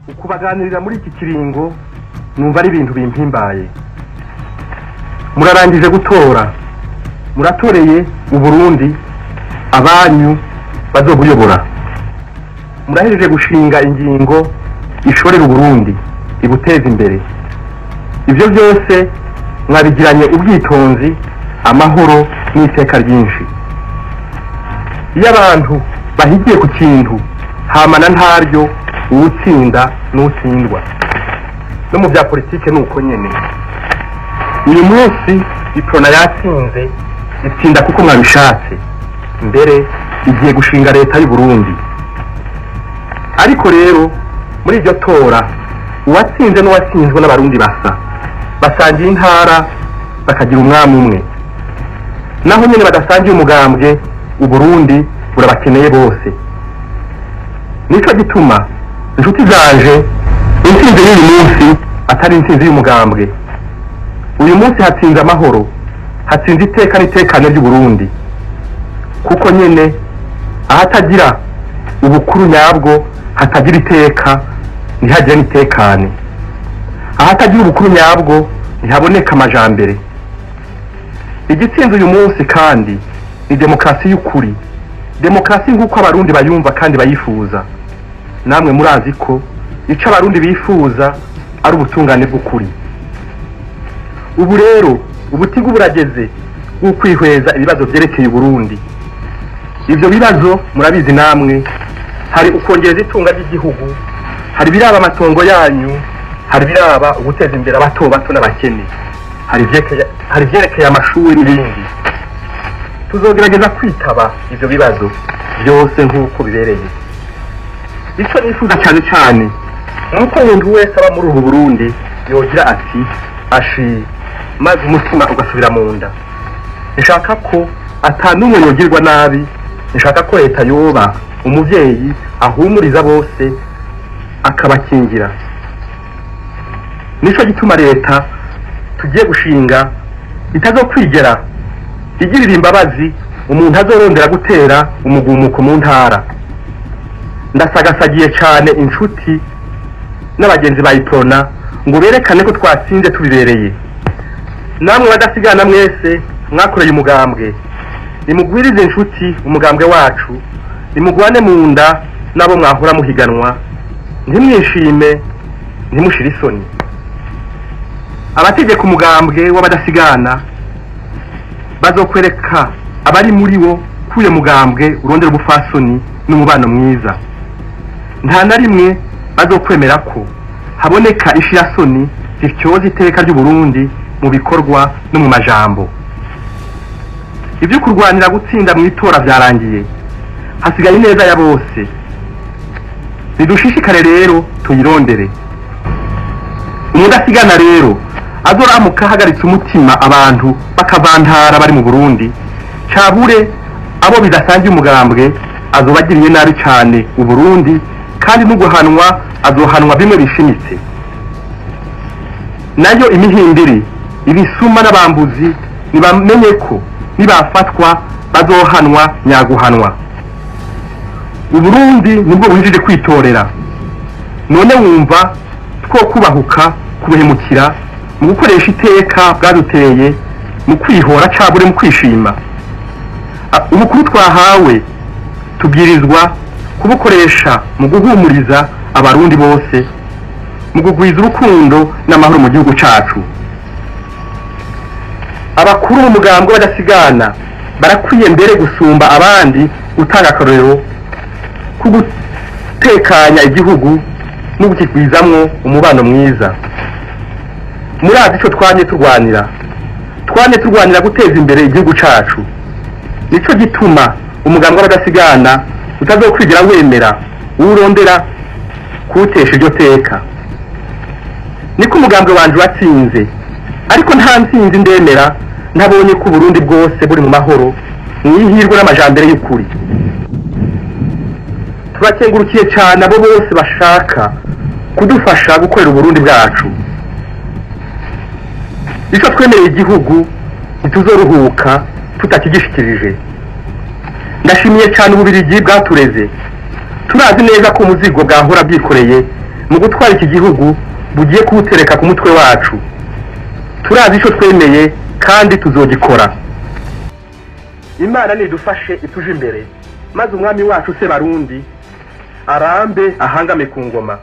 ukubaganirira muri iki kiringo numva ari ibintu bimpimbaye. Murarangije gutora, muratoreye Uburundi abanyu bazobuyobora. Murahejeje gushinga ingingo ishorera Uburundi ibuteza imbere. Ivyo byose mwabigiranye ubwitonzi, amahoro n'iteka ryinshi. Iyo abantu bahigiye ku kintu hamana ntaryo uwutsinda n'utsindwa. No mu bya politike nuko nyene. Uyu munsi iprona yatsinze itsinda kuko mwabishatse. Mbere igiye gushinga leta y'u Burundi. Ariko rero muri iryo tora uwatsinze n'uwatsinzwe n'abarundi basangiye intara bakagira umwami umwe. Naho nyene badasangiye umugambwe, Uburundi burabakeneye bose. Nico gituma inshuti zanje intsinzi y'uyu munsi atari intsinzi y'umugambwe. Uyu munsi hatsinze amahoro, hatsinze iteka n'itekane ry'u Burundi. Kuko nyene ahatagira ubukuru nyabwo hatagira iteka, ntihagira n'itekane. Ahatagira ubukuru nyabwo ntihaboneka amajambere. Igitsinze uyu munsi kandi ni demokrasi y'ukuri. Demokrasi nk'uko abarundi bayumva kandi bayifuza. Namwe murazi ko ico abarundi bifuza ari ubutungane bw'ukuri. Ubu rero ubutigu burageze bw'ukwihweza ibibazo vyerekeye Burundi. Ivyo bibazo murabizi namwe, hari ukongereza itunga ry'igihugu, hari biraba amatongo yanyu, hari biraba uguteza imbere abato bato n'abakene, hari vyerekeye amashuri n'ibindi. Tuzogerageza kwitaba ivyo bibazo byose nk'uko bibereye. Ico nifuza cyane cyane nuko umuntu wese aba muri ubu Burundi yogira ati ashi, maze umutima ugasubira mu nda. Nshaka ko atanumwe yogirwa nabi, nshaka ko leta yoba umuvyeyi ahumuriza bose akabakingira. Nico gituma leta tugiye gushinga itazokwigera igirira imbabazi umuntu azorondera gutera umugumuko mu ntara. Ndasagasagiye cyane inshuti n'abagenzi bayiprona ngo berekane ko twatsinze tubibereye. Namwe badasigana mwese mwakoreye umugambwe, nimugwirize inshuti umugambwe wacu, nimugwane mu nda nabo mwahora muhiganwa, ntimwishime ntimushire isoni. Abategeka umugambwe w'abadasigana bazokwereka abari muri wo kuye mugambwe urondera ubufasoni n'umubano mwiza. Nta na rimwe bazokwemera ko haboneka ishirasoni zityoza iteka ry'u Burundi mu bikorwa no mu majambo. Ivyo kurwanira gutsinda mu itora vyarangiye, hasigaye neza ya bose. Bidushishikare rero tuyirondere. Umudasigana rero azoramuka hagaritse umutima abantu bakavantara bari mu Burundi, cabure abo bidasangiye umugambwe azobagiriye nabi cyane u Burundi, kandi n'uguhanwa azohanwa bimwe bishimitse. Nayo imihindiri, ibisuma n'abambuzi nibamenye ko nibafatwa bazohanwa nyaguhanwa. U Burundi nibwo winjije kwitorera. None wumva two kubahuka kubuhemukira mu gukoresha iteka bwaduteye mu kwihora cabure mu kwishima. Ubukuru twahawe tubwirizwa kubukoresha mu guhumuriza abarundi bose, mu kugwiza urukundo n'amahoro mu gihugu cacu. Abakuru mu mugambwe badasigana barakwiye mbere gusumba abandi gutanga akarorero ku gutekanya igihugu no gukigwizamwo umubano mwiza. Murazi ico twanye turwanira guteza imbere igihugu cacu. Nico gituma umugambwe w'abadasigana utazokwigira wemera urondera kuwutesha iryo teka. Niko umugambwe wanje watsinze, ariko nta ntsinzi ndemera ntabonye ko Burundi bwose buri mu mahoro, mwihirwe n'amajambere y'ukuri. Turakengurukiye cyane abo bose bashaka kudufasha gukorera Burundi bwacu. Ico twemereye igihugu ntituzoruhuka tutakigishikirije. Ndashimiye cyane Ububirigi bwatureze. Turazi neza ko umuzigo bwahora bwikoreye mu gutwara iki gihugu bugiye kuwutereka ku mutwe wacu. Turazi ico twemeye kandi tuzogikora. Imana nidufashe ituje imbere, maze umwami wacu se Barundi arambe ahangame ku ngoma.